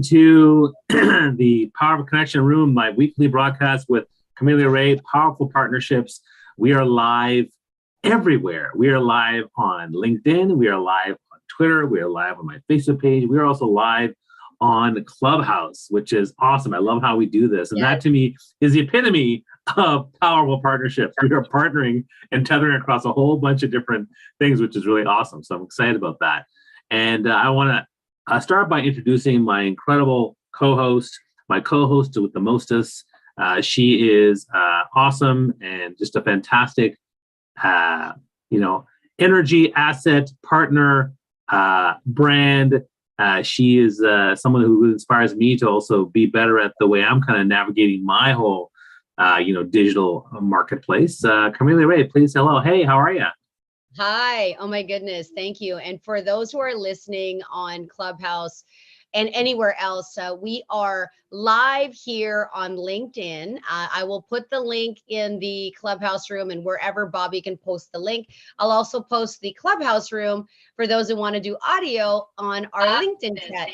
To the Power of Connection Room, my weekly broadcast with Carmelia Ray, Powerful Partnerships. We are live everywhere. We are live on LinkedIn. We are live on Twitter. We are live on my Facebook page. We are also live on Clubhouse, which is awesome. I love how we do this. And that to me is the epitome of powerful partnerships. We are partnering and tethering across a whole bunch of different things, which is really awesome. So I'm excited about that. And I want to start by introducing my incredible co-host, my co-host with the mostest. She is awesome and just a fantastic, energy asset partner, brand. She is someone who inspires me to also be better at the way I'm kind of navigating my whole, digital marketplace. Carmelia Ray, please, hello. Hey, how are you? Hi. Oh my goodness. Thank you. And for those who are listening on Clubhouse and anywhere else, we are live here on LinkedIn. I will put the link in the Clubhouse room and wherever Bobby can post the link. I'll also post the Clubhouse room for those who want to do audio on our LinkedIn chat.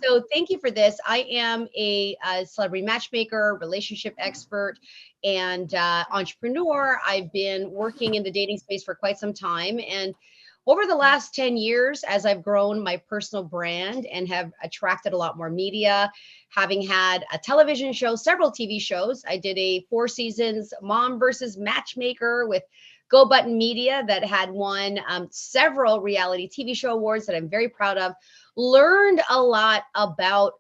So thank you for this. I am a celebrity matchmaker, relationship expert, and entrepreneur. I've been working in the dating space for quite some time. And over the last 10 years, as I've grown my personal brand and have attracted a lot more media, having had a television show, several TV shows. I did a 4 seasons Mom versus Matchmaker with Go Button Media that had won several reality TV show awards that I'm very proud of. Learned a lot about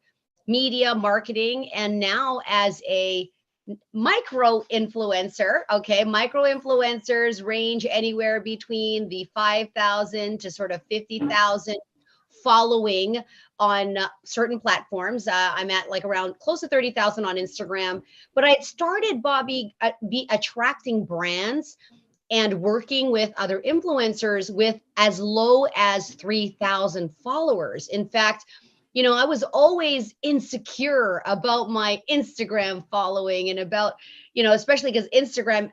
media marketing, and now as a micro influencer. Okay, micro influencers range anywhere between the 5,000 to sort of 50,000 following on certain platforms. I'm at like around close to 30,000 on Instagram, but I started, Bobby, attracting brands and working with other influencers with as low as 3,000 followers. In fact, I was always insecure about my Instagram following and about, especially because Instagram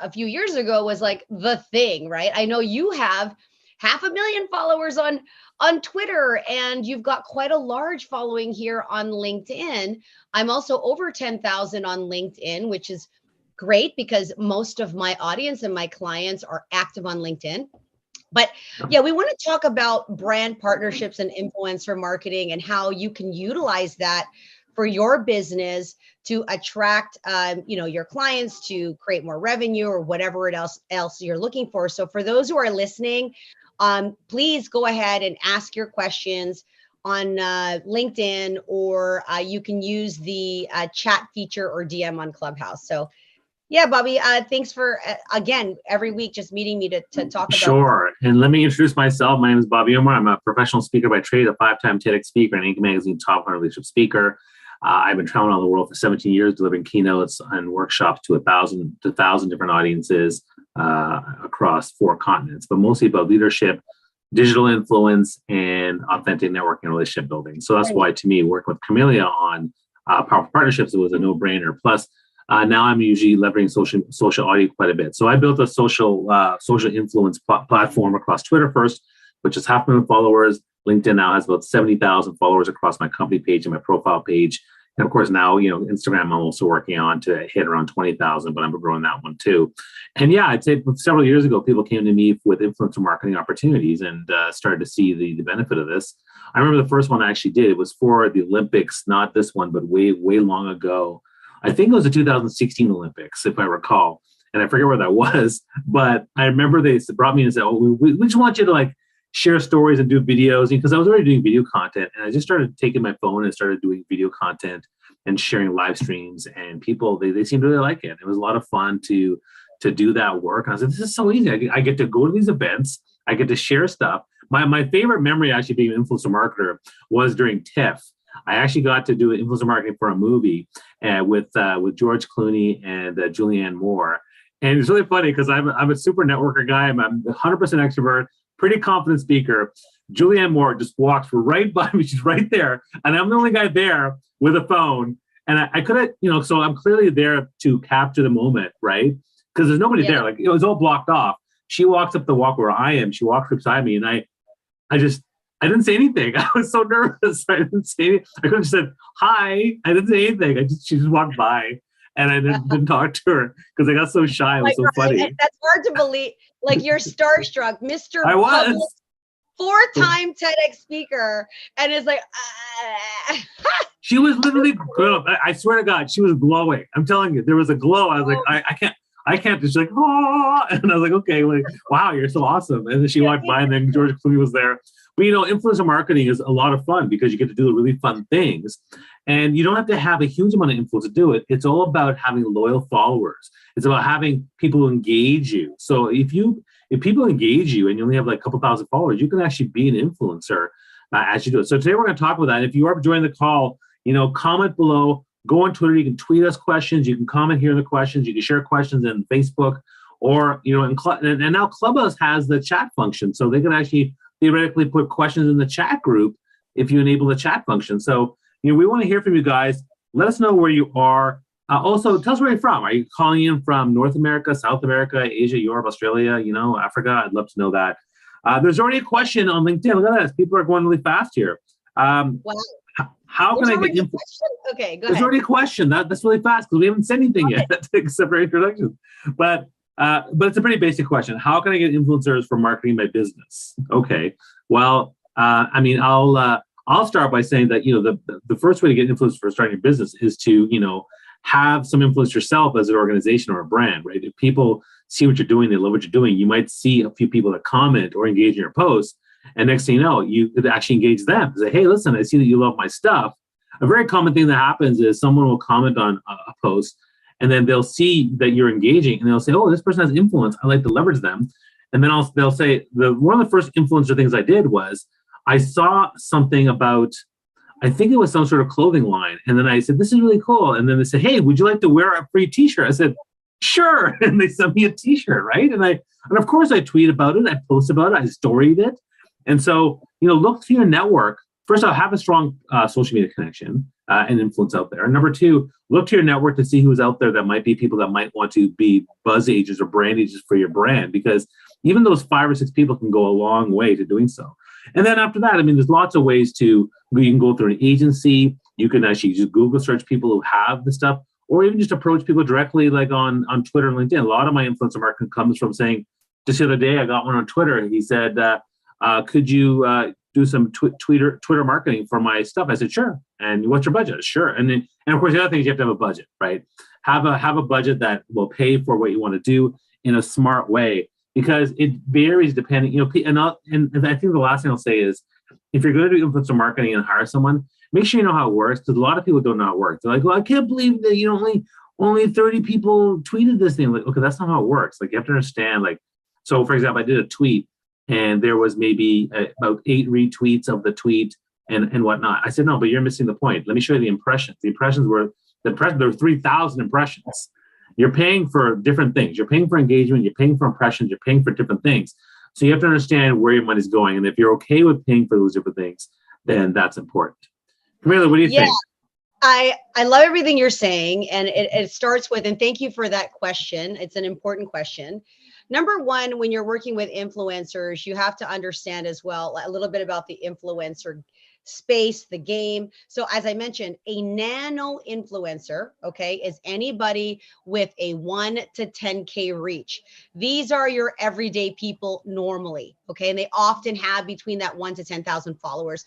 a few years ago was like the thing, right? I know you have 500,000 followers on Twitter, and you've got quite a large following here on LinkedIn. I'm also over 10,000 on LinkedIn, which is great because most of my audience and my clients are active on LinkedIn. But yeah, we want to talk about brand partnerships and influencer marketing and how you can utilize that for your business to attract, your clients, to create more revenue or whatever else you're looking for. So for those who are listening, please go ahead and ask your questions on LinkedIn, or you can use the chat feature or DM on Clubhouse. So yeah, Bobby, thanks for, again, every week just meeting me to talk about. Sure. And let me introduce myself. My name is Bobby Umar. I'm a professional speaker by trade, a 5-time TEDx speaker, and Inc. Magazine top 100 leadership speaker. I've been traveling all the world for 17 years, delivering keynotes and workshops to 1,000 different audiences across 4 continents, but mostly about leadership, digital influence, and authentic networking and relationship building. So that's why, to me, working with Carmelia on Powerful Partnerships, it was a no-brainer. Plus, now I'm usually leveraging social audio quite a bit. So I built a social influence platform across Twitter first, which is 500,000 followers. LinkedIn now has about 70,000 followers across my company page and my profile page. And of course, now, Instagram I'm also working on to hit around 20,000, but I'm growing that one too. And yeah, I'd say several years ago, people came to me with influencer marketing opportunities and started to see the benefit of this. I remember the first one I actually did, it was for the Olympics, not this one, but way long ago. I think it was the 2016 Olympics, if I recall, and I forget where that was, but I remember they brought me and said, we just want you to share stories and do videos, because I was already doing video content, and I just started taking my phone and started doing video content and sharing live streams, and people, they seemed to really like it. It was a lot of fun to do that work. And I said, this is so easy. I get to go to these events. I get to share stuff. My favorite memory actually being an influencer marketer was during TIFF. I actually got to do influencer marketing for a movie with George Clooney and Julianne Moore. And it's really funny because I'm a super networker guy. I'm 100% extrovert, pretty confident speaker. Julianne Moore just walks right by me. She's right there. And I'm the only guy there with a phone. And I could have, so I'm clearly there to capture the moment, right? Because there's nobody there. It was all blocked off. She walks up the walk where I am. She walks beside me. And I just I didn't say anything. I was so nervous. I didn't say anything. I could have said hi. I didn't say anything. She just walked by, and I didn't talk to her because I got so shy. It was so funny. That's hard to believe. Like, you're starstruck, Mr. I was. Public, four-time TEDx speaker, and it's like, She was literally, I swear to God, she was glowing. I'm telling you, there was a glow. I was like, I can't. She's like, oh, and I was like, okay, like, wow, you're so awesome. And then she walked by, and then George Clooney was there. But influencer marketing is a lot of fun because you get to do the really fun things, and you don't have to have a huge amount of influence to do it. It's all about having loyal followers. It's about having people engage you. So if people engage you and you only have like a couple thousand followers, you can actually be an influencer as you do it. So today we're going to talk about that. If you are joining the call, comment below. Go on Twitter. You can tweet us questions. You can comment here in the questions. You can share questions in Facebook, or and now Clubhouse has the chat function, so they can actually theoretically put questions in the chat group if you enable the chat function. So we want to hear from you guys. Let us know where you are. Also, tell us where you're from. Are you calling in from North America, South America, Asia, Europe, Australia, Africa? I'd love to know that. There's already a question on LinkedIn. Look at this. People are going really fast here. wow. How can I get info? Okay, go ahead. There's already a question. That's really fast because we haven't said anything yet except for introductions. But it's a pretty basic question. How can I get influencers for marketing my business? Okay. Well, I'll start by saying that the first way to get influence for starting your business is to have some influence yourself as an organization or a brand, right? If people see what you're doing, they love what you're doing, you might see a few people that comment or engage in your posts. And next thing you know, you could actually engage them. Say, hey, listen, I see that you love my stuff. A very common thing that happens is someone will comment on a post, and then they'll see that you're engaging, and they'll say, oh, this person has influence. I like to leverage them. And then they'll say, one of the first influencer things I did was I saw something about, I think it was some sort of clothing line. And then I said, this is really cool. And then they said, hey, would you like to wear a free t-shirt? I said, sure. And they sent me a t-shirt, right? And of course I tweet about it. I post about it. I storied it. And so, look to your network. First of all, have a strong social media connection and influence out there. And number two, look to your network to see who's out there that might be people that might want to be buzz agents or brand agents for your brand, because even those 5 or 6 people can go a long way to doing so. And then after that, there's lots of ways you can go through an agency. You can actually just Google search people who have the stuff, or even just approach people directly, like on Twitter and LinkedIn. A lot of my influencer marketing comes from saying, just the other day, I got one on Twitter, and he said, could you do some Twitter marketing for my stuff? I said, sure. And what's your budget? Sure. And of course, the other thing is you have to have a budget, right? Have a budget that will pay for what you want to do in a smart way, because it varies depending, and I think the last thing I'll say is, if you're going to do influencer marketing and hire someone, make sure you know how it works, because a lot of people don't know how it works. They're like, well, I can't believe that only 30 people tweeted this thing. Like, okay, that's not how it works. Like, you have to understand, so for example, I did a tweet, and there was maybe about 8 retweets of the tweet and whatnot. I said, no, but you're missing the point. Let me show you the impressions. The impressions were, there were 3,000 impressions. You're paying for different things. You're paying for engagement. You're paying for impressions. You're paying for different things. So you have to understand where your money's going. And if you're okay with paying for those different things, then that's important. Carmelia, what do you think? I love everything you're saying. And it starts with, and thank you for that question. It's an important question. Number one, when you're working with influencers, you have to understand as well a little bit about the influencer space, the game. So as I mentioned, a nano influencer, okay, is anybody with a 1 to 10K reach. These are your everyday people normally, okay? And they often have between that 1 to 10,000 followers.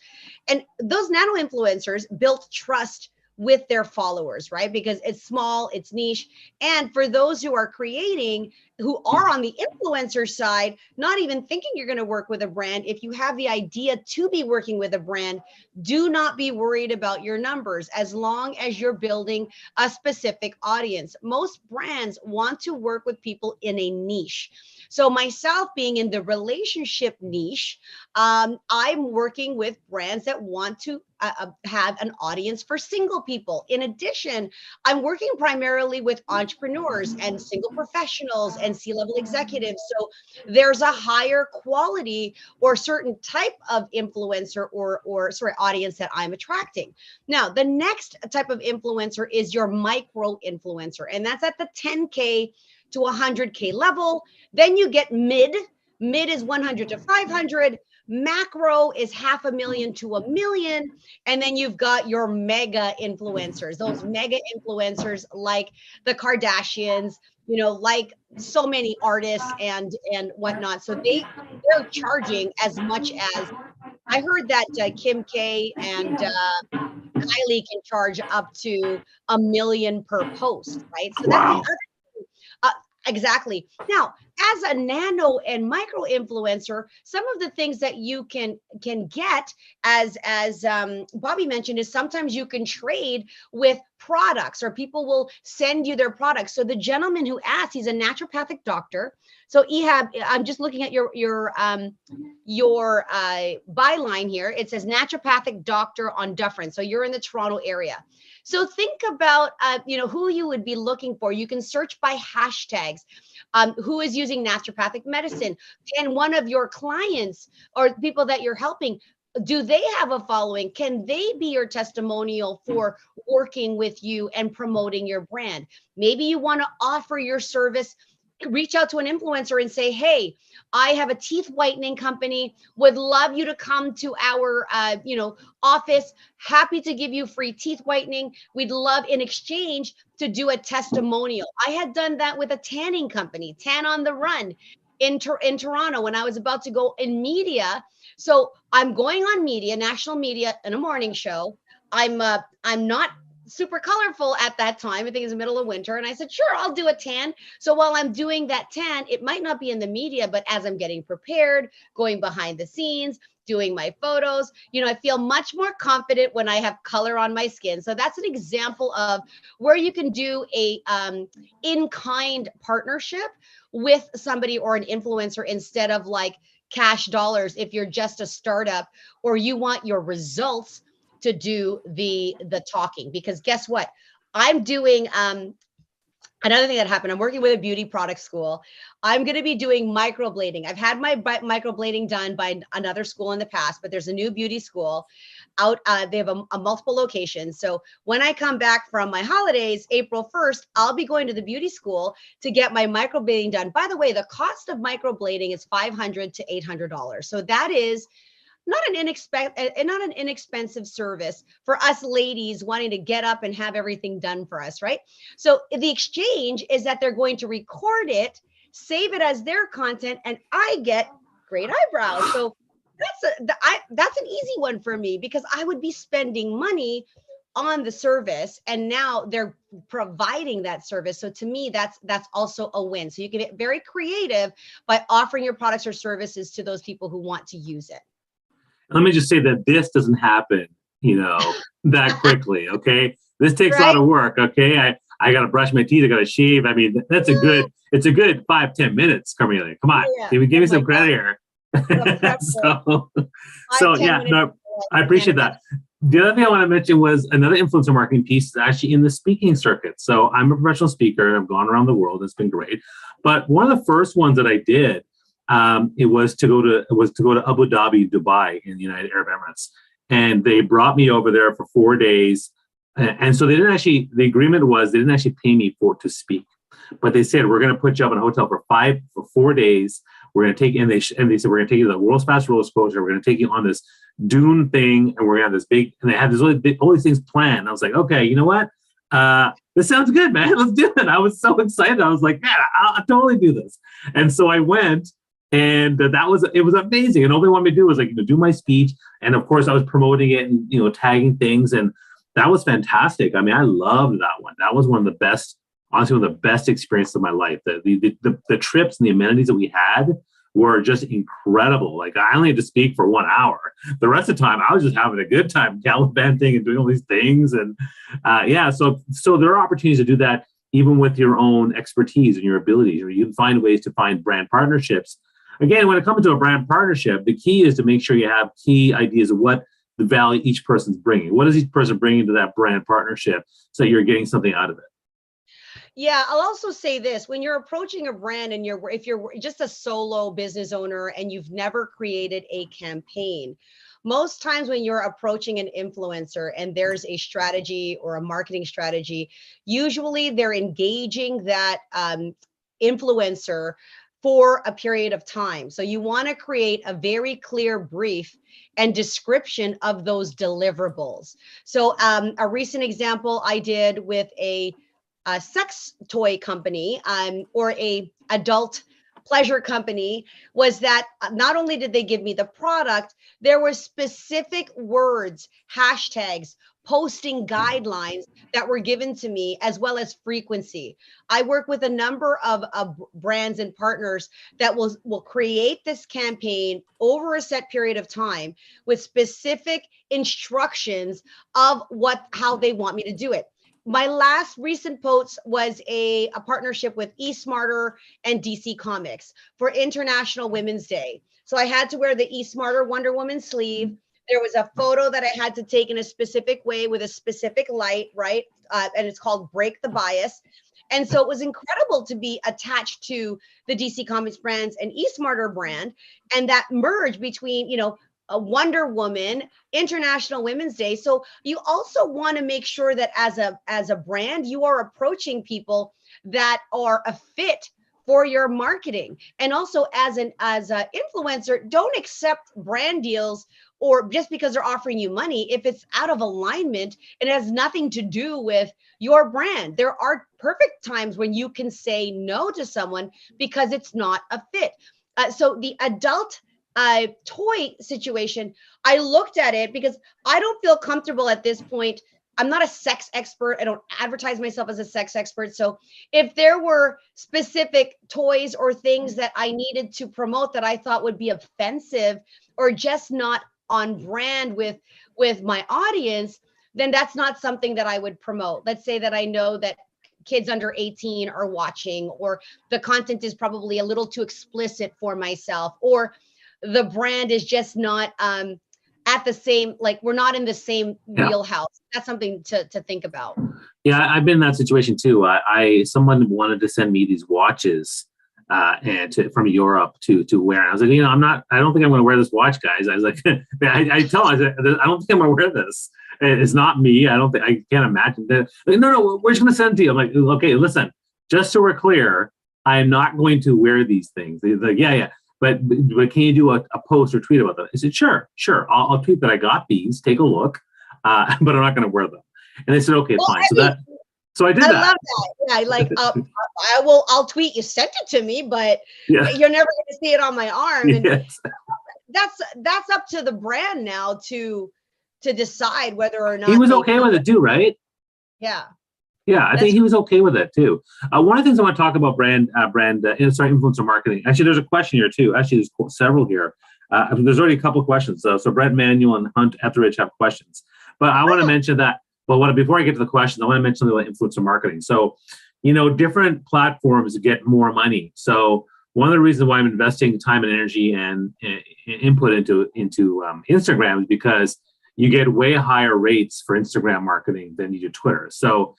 And those nano influencers built trust with their followers, right? Because it's small, it's niche. And for those who are creating, who are on the influencer side, not even thinking you're going to work with a brand, if you have the idea to be working with a brand, do not be worried about your numbers as long as you're building a specific audience. Most brands want to work with people in a niche. So myself being in the relationship niche, I'm working with brands that want to have an audience for single people. In addition, I'm working primarily with entrepreneurs and single professionals and C-level executives. So there's a higher quality or certain type of influencer or audience that I'm attracting. Now, the next type of influencer is your micro influencer, and that's at the 10K to 100K level. Then you get mid is 100 to 500. Macro is 500,000 to 1 million. And then you've got your mega influencers, those mega influencers like the Kardashians, like so many artists and whatnot. So they're charging as much as, I heard that Kim K and Kylie can charge up to 1 million per post, right? So that's the Wow. other uh, exactly. Now, as a nano and micro influencer, some of the things that you can get, as Bobby mentioned, is sometimes you can trade with products, or people will send you their products. So the gentleman who asked, he's a naturopathic doctor. So Ehab, I'm just looking at your byline here. It says naturopathic doctor on Dufferin. So you're in the Toronto area. So think about, who you would be looking for. You can search by hashtags. Who is using naturopathic medicine? Can one of your clients or people that you're helping, do they have a following? Can they be your testimonial for working with you and promoting your brand? Maybe you want to offer your service. Reach out to an influencer and say, hey, I have a teeth whitening company, would love you to come to our office, happy to give you free teeth whitening. We'd love in exchange to do a testimonial. I had done that with a tanning company, Tan on the Run, in Toronto, when I was about to go in media. So I'm going on media, national media, in a morning show. I'm not super colorful at that time. I think it's the middle of winter. And I said, sure, I'll do a tan. So while I'm doing that tan, it might not be in the media, but as I'm getting prepared, going behind the scenes, doing my photos, I feel much more confident when I have color on my skin. So that's an example of where you can do a in-kind partnership with somebody or an influencer, instead of like cash dollars if you're just a startup or you want your results to do the talking. Because guess what? I'm doing another thing that happened. I'm working with a beauty product school. I'm going to be doing microblading. I've had my microblading done by another school in the past, but there's a new beauty school out. They have a multiple locations. So when I come back from my holidays, April 1st, I'll be going to the beauty school to get my microblading done. By the way, the cost of microblading is $500 to $800. So that is not an inexpensive service for us ladies wanting to get up and have everything done for us, right? So the exchange is that they're going to record it, save it as their content, and I get great eyebrows. So that's an easy one for me, because I would be spending money on the service, and now they're providing that service. So to me, that's also a win. So you can get very creative by offering your products or services to those people who want to use it. Let me just say that this doesn't happen, that quickly. Okay. This takes a lot of work. Okay. I got to brush my teeth. I got to shave. I mean, it's a good 5-10 minutes, Carmelia. Come on. Yeah. Give me some credit here. so yeah, no, I appreciate that. The other thing I want to mention was another influencer marketing piece is actually in the speaking circuit. So I'm a professional speaker. I've gone around the world. It's been great. But one of the first ones that I did, it was to go to Abu Dhabi, Dubai, in the United Arab Emirates, and they brought me over there for 4 days. And so the agreement was they didn't actually pay me to speak, but they said we're going to put you up in a hotel for 4 days. We're going to take, and they said we're going to take you to the world's fastest roller coaster. We're going to take you on this dune thing, and we're going to have this big. And they had all these things planned. I was like, okay, you know what? This sounds good, man. Let's do it. I was so excited. I was like, man, I'll totally do this. And so I went. And it was amazing. And all they wanted me to do was do my speech. And of course I was promoting it and, tagging things. And that was fantastic. I mean, I loved that one. That was one of the best, honestly, one of the best experiences of my life. The trips and the amenities that we had were just incredible. Like, I only had to speak for 1 hour. The rest of the time I was just having a good time gallivanting and doing all these things. And so there are opportunities to do that even with your own expertise and your abilities, or you can find ways to find brand partnerships. Again, when it comes to a brand partnership, the key is to make sure you have key ideas of what the value each person's bringing. What is each person bringing to that brand partnership so you're getting something out of it? Yeah, I'll also say this. When you're approaching a brand and if you're just a solo business owner and you've never created a campaign, most times when you're approaching an influencer and there's a strategy or a marketing strategy, usually they're engaging that influencer for a period of time. So you want to create a very clear brief and description of those deliverables. So a recent example I did with a sex toy company or a adult pleasure company was that not only did they give me the product, there were specific words, hashtags, posting guidelines that were given to me, as well as frequency. I work with a number of brands and partners that will create this campaign over a set period of time with specific instructions of how they want me to do it. My last recent post was a partnership with eSmarter and DC Comics for International Women's Day. So I had to wear the eSmarter Wonder Woman sleeve. There was a photo that I had to take in a specific way with a specific light, right? And it's called Break the Bias. And so it was incredible to be attached to the DC Comics brands and eSmarter brand, and that merge between, a Wonder Woman, International Women's Day. So you also want to make sure that as a brand, you are approaching people that are a fit for your marketing. And also as an influencer, don't accept brand deals or just because they're offering you money if it's out of alignment and it has nothing to do with your brand. There are perfect times when you can say no to someone because it's not a fit. So the adult toy situation, I looked at it because I don't feel comfortable at this point. I'm not a sex expert. I don't advertise myself as a sex expert. So if there were specific toys or things that I needed to promote that I thought would be offensive or just not on brand with my audience, then that's not something that I would promote. Let's say that I know that kids under 18 are watching, or the content is probably a little too explicit for myself, or the brand is just not at the same, like we're not in the same wheelhouse. That's something to think about. Yeah, I've been in that situation too. Someone wanted to send me these watches from Europe to wear. And I was like, I don't think I'm going to wear this watch, guys. I was like, I tell them, I don't think I'm going to wear this. It's not me. I can't imagine that. Like, no, we're just going to send it to you. I'm like, okay, listen, just so we're clear, I'm not going to wear these things. They're like, yeah. But can you do a post or tweet about that? I said, sure. I'll tweet that I got these. Take a look, but I'm not going to wear them. And they said, okay, fine. So I did that. I love that. Yeah, I'll tweet you sent it to me, but you're never going to see it on my arm. And yes. That's up to the brand now to decide whether or not he was okay with it too, right? Yeah. Yeah, I think he was okay with it too. One of the things I want to talk about influencer marketing. Actually, there's a question here too. Actually, there's several here. There's already a couple of questions. So Brett Manuel and Hunt Etheridge have questions. But I want to mention that. But before I get to the questions, I want to mention something about influencer marketing. So, different platforms get more money. So one of the reasons why I'm investing time and energy and input into Instagram is because you get way higher rates for Instagram marketing than you do Twitter. So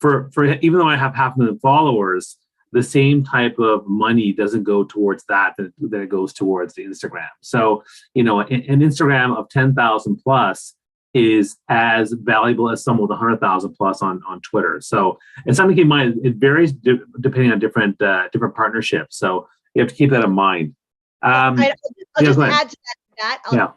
for even though I have 500,000 followers, the same type of money doesn't go towards that than it goes towards the Instagram. So an Instagram of 10,000 plus is as valuable as someone with 100,000 plus on Twitter. So it's something to keep in mind. It varies depending on different partnerships. So you have to keep that in mind. I'll just add to that.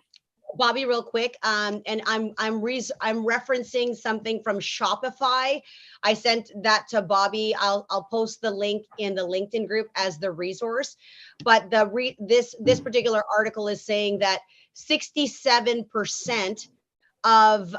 Bobby, real quick, and I'm referencing something from Shopify. I sent that to Bobby. I'll post the link in the LinkedIn group as the resource. But this particular article is saying that 67% of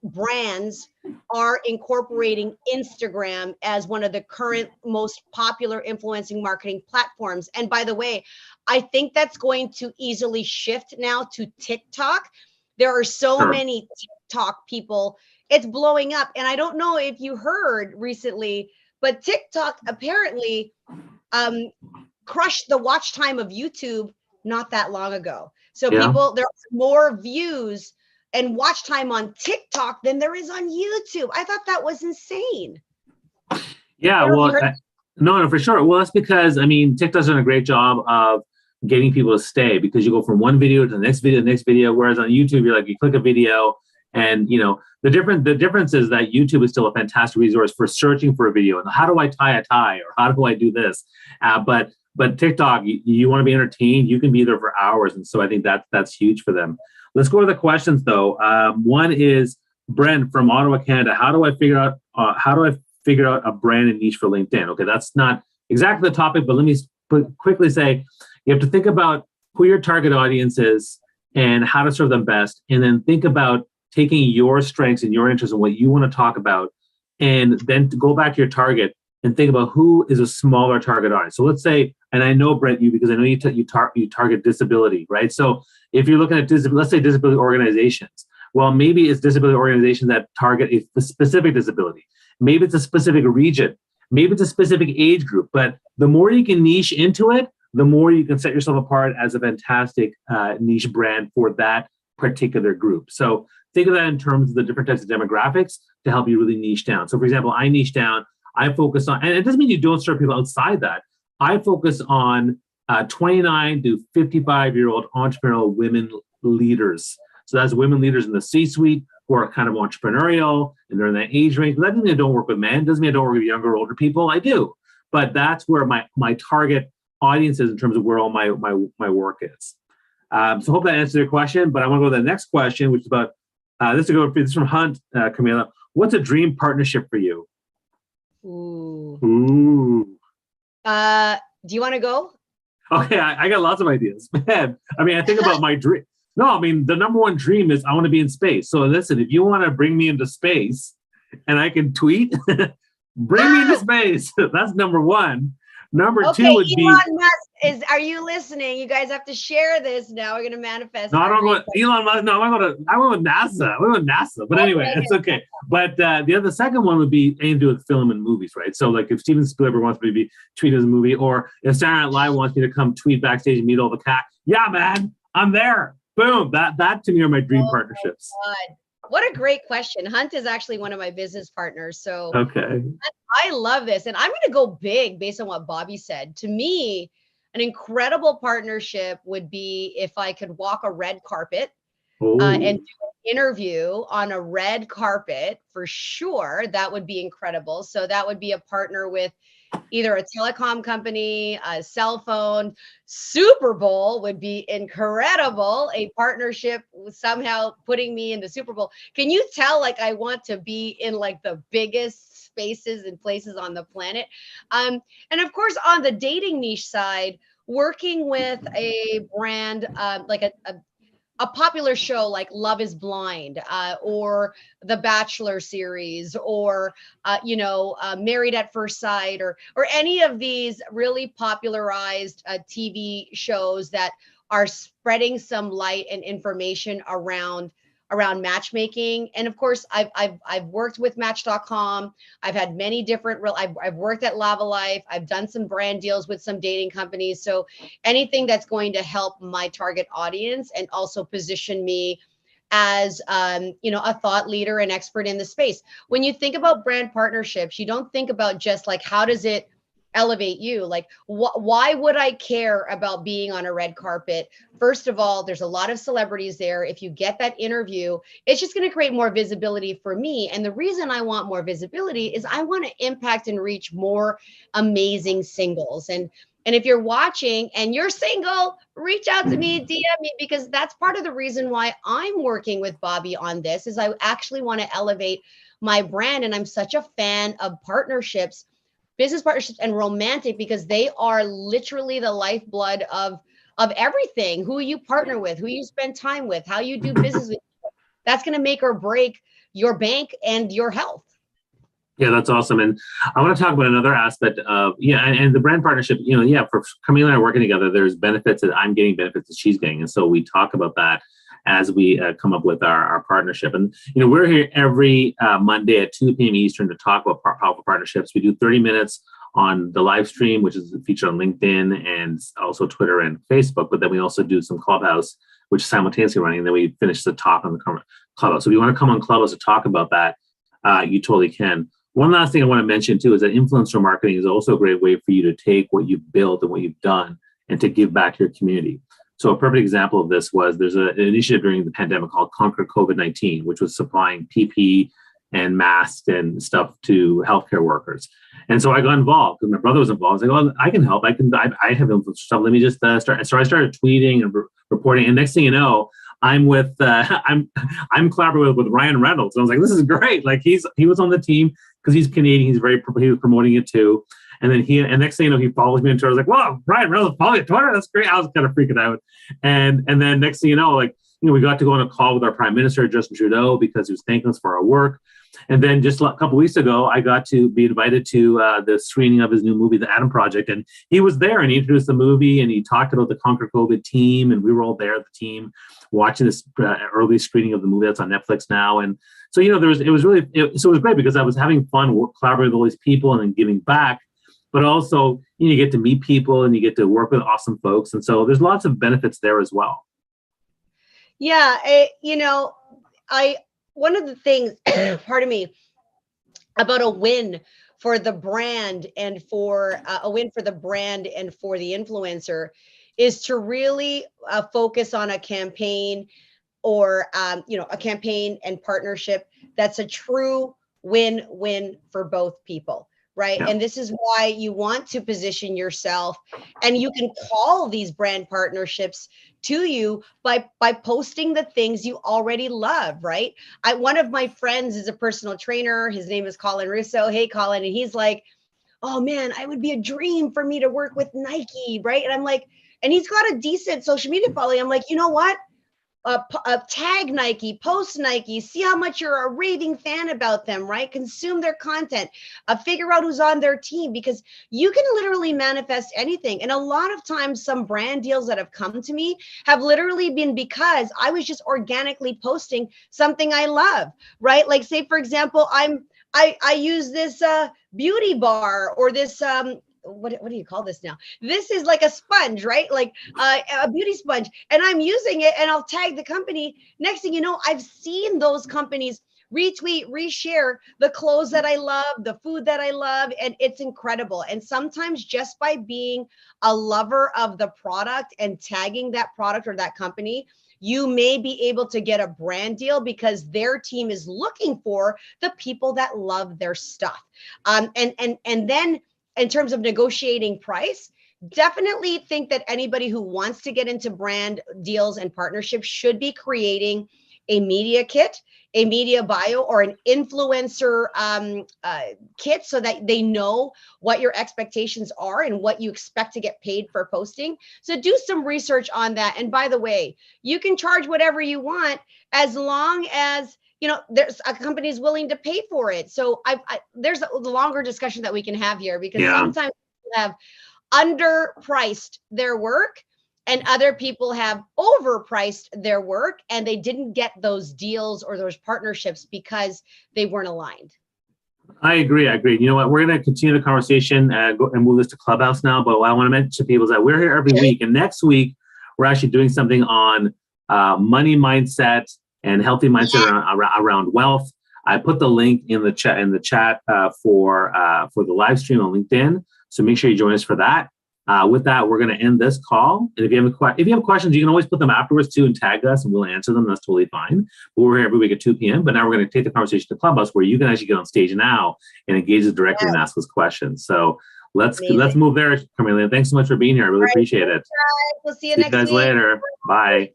brands are incorporating Instagram as one of the current most popular influencing marketing platforms. And by the way, I think that's going to easily shift now to TikTok. There are so many TikTok people. It's blowing up. And I don't know if you heard recently, but TikTok apparently crushed the watch time of YouTube not that long ago. So there are more views and watch time on TikTok than there is on YouTube. I thought that was insane. Yeah, no, for sure. Well, that's because, TikTok's done a great job of getting people to stay, because you go from one video to the next video, whereas on YouTube, you click a video and, the difference is that YouTube is still a fantastic resource for searching for a video. And how do I tie a tie, or how do I do this? But But TikTok, you want to be entertained, you can be there for hours. And so I think that's huge for them. Let's go to the questions though. One is Brent from Ottawa, Canada. How do I figure out a brand and niche for LinkedIn? Okay, that's not exactly the topic, but let me quickly say you have to think about who your target audience is and how to serve them best, and then think about taking your strengths and your interests and what you want to talk about, and then to go back to your target and think about who is a smaller target audience. So let's say, and I know Brent, because I know you target disability, right? So if you're looking at let's say disability organizations, well, maybe it's disability organizations that target a specific disability. Maybe it's a specific region. Maybe it's a specific age group. But the more you can niche into it, the more you can set yourself apart as a fantastic niche brand for that particular group. So think of that in terms of the different types of demographics to help you really niche down. So for example, I niche down, I focus on, and it doesn't mean you don't serve people outside that. I focus on 29 to 55-year-old entrepreneurial women leaders. So that's women leaders in the C-suite who are kind of entrepreneurial and they're in that age range. But that doesn't mean I don't work with men. Doesn't mean I don't work with younger or older people. I do. But that's where my target audience is in terms of where all my work is. So hope that answers your question. But I want to go to the next question, which is about, this is from Hunt, Carmelia. What's a dream partnership for you? Ooh. Do you want to go? Okay, I got lots of ideas. Man, I mean, I think about my dream. No, I mean, the number one dream is I want to be in space. So listen, if you want to bring me into space and I can tweet, bring me into space. That's number one. Number two would be Elon Musk are you listening? You guys have to share this now. We're going to manifest. No, I don't go Elon Musk. No, I went with NASA. I went with NASA. But anyway, it's okay. But the second one would be anything to do with film and movies, right? So like if Steven Spielberg wants me to be tweeting his movie, or if Saturday Night Live wants me to come tweet backstage and meet all the cast, yeah, man, I'm there. Boom. That to me are my dream partnerships. God. What a great question. Hunt is actually one of my business partners. So okay. I love this. And I'm going to go big based on what Bobby said. To me, an incredible partnership would be if I could walk a red carpet and do an interview on a red carpet for sure. That would be incredible. So that would be a partner with either a telecom company, a cell phone. Super Bowl would be incredible. A partnership with somehow putting me in the Super Bowl. Can you tell, like, I want to be in like the biggest spaces and places on the planet? And of course, on the dating niche side, working with a brand like a popular show like Love is Blind or the Bachelor series or, Married at First Sight or any of these really popularized TV shows that are spreading some light and information around matchmaking. And of course, I've worked with Match.com. I've had many different I've worked at Lavalife. I've done some brand deals with some dating companies. So anything that's going to help my target audience and also position me as a thought leader and expert in the space. When you think about brand partnerships, you don't think about just like, how does it elevate you? Like, why would I care about being on a red carpet? First of all, there's a lot of celebrities there. If you get that interview, it's just going to create more visibility for me. And the reason I want more visibility is I want to impact and reach more amazing singles. And if you're watching and you're single, reach out to me, DM me, because that's part of the reason why I'm working with Bobby on this, is I actually want to elevate my brand. And I'm such a fan of partnerships, business partnerships and romantic, because they are literally the lifeblood of everything. Who you partner with, who you spend time with, how you do business with. That's going to make or break your bank and your health. Yeah, that's awesome. And I want to talk about another aspect of, and the brand partnership, for Carmelia and I working together, there's benefits that I'm getting, benefits that she's getting. And so we talk about that as we come up with our partnership. And, we're here every Monday at 2 p.m. Eastern to talk about powerful partnerships. We do 30 minutes on the live stream, which is featured on LinkedIn and also Twitter and Facebook. But then we also do some Clubhouse, which is simultaneously running. And then we finish the talk on the Clubhouse. So if you want to come on Clubhouse to talk about that, you totally can. One last thing I want to mention too is that influencer marketing is also a great way for you to take what you've built and what you've done and to give back to your community. So a perfect example of this was there's an initiative during the pandemic called Conquer COVID-19, which was supplying PPE and masks and stuff to healthcare workers. And so I got involved because my brother was involved. I was like, well, I can help. I have influence stuff. Let me just start. So I started tweeting and reporting. And next thing you know, I'm with, I'm collaborating with Ryan Reynolds. And I was like, this is great. Like he was on the team because he's Canadian. He was promoting it too. And then next thing you know, he follows me on Twitter. I was like, wow, Ryan Reynolds following on Twitter. That's great. I was kind of freaking out. And then next thing you know, like, we got to go on a call with our Prime Minister, Justin Trudeau, because he was thanking us for our work. And then just a couple of weeks ago, I got to be invited to the screening of his new movie, The Atom Project. And he was there and he introduced the movie and he talked about the Conquer COVID team. And we were all there, the team, watching this early screening of the movie that's on Netflix now. And so, it was great because I was having fun collaborating with all these people and then giving back. But also, you get to meet people and you get to work with awesome folks. And so there's lots of benefits there as well. Yeah, one of the things, pardon me, about a win for the brand and for a win for the brand and for the influencer is to really focus on a campaign or, a campaign and partnership that's a true win-win for both people. Right. Yeah. And this is why you want to position yourself, and you can call these brand partnerships to you by posting the things you already love. Right. One of my friends is a personal trainer. His name is Colin Russo. Hey, Colin. And he's like, oh man, I would be a dream for me to work with Nike. Right. And I'm like, and he's got a decent social media following. I'm like, you know what? Tag Nike, post Nike, see how much you're a raving fan about them, right? Consume their content, figure out who's on their team, because you can literally manifest anything. And a lot of times some brand deals that have come to me have literally been because I was just organically posting something I love, right? Like say, for example, I use this beauty bar or this, what do you call this now? This is like a sponge, right? Like a beauty sponge, and I'm using it and I'll tag the company. Next thing you know, I've seen those companies retweet, reshare the clothes that I love, the food that I love, and it's incredible. And sometimes just by being a lover of the product and tagging that product or that company, you may be able to get a brand deal because their team is looking for the people that love their stuff. And then in terms of negotiating price, definitely think that anybody who wants to get into brand deals and partnerships should be creating a media kit, a media bio, or an influencer kit so that they know what your expectations are and what you expect to get paid for posting. So do some research on that. And by the way, you can charge whatever you want as long as there's a company is willing to pay for it. So there's a longer discussion that we can have here because sometimes people have underpriced their work and other people have overpriced their work and they didn't get those deals or those partnerships because they weren't aligned. I agree. You know what? We're going to continue the conversation and move this to Clubhouse now. But what I want to mention to people is that we're here every week. And next week, we're actually doing something on money mindset and healthy mindset around wealth. I put the link in the chat for the live stream on LinkedIn. So make sure you join us for that. With that, we're going to end this call. And if you have questions, you can always put them afterwards too and tag us, and we'll answer them. That's totally fine. But we're here every week at 2 p.m. But now we're going to take the conversation to Clubhouse, where you can actually get on stage now and engage us directly and ask us questions. So let's move there, Carmelia. Thanks so much for being here. I really appreciate it. We'll see you next week. See you guys later. Bye.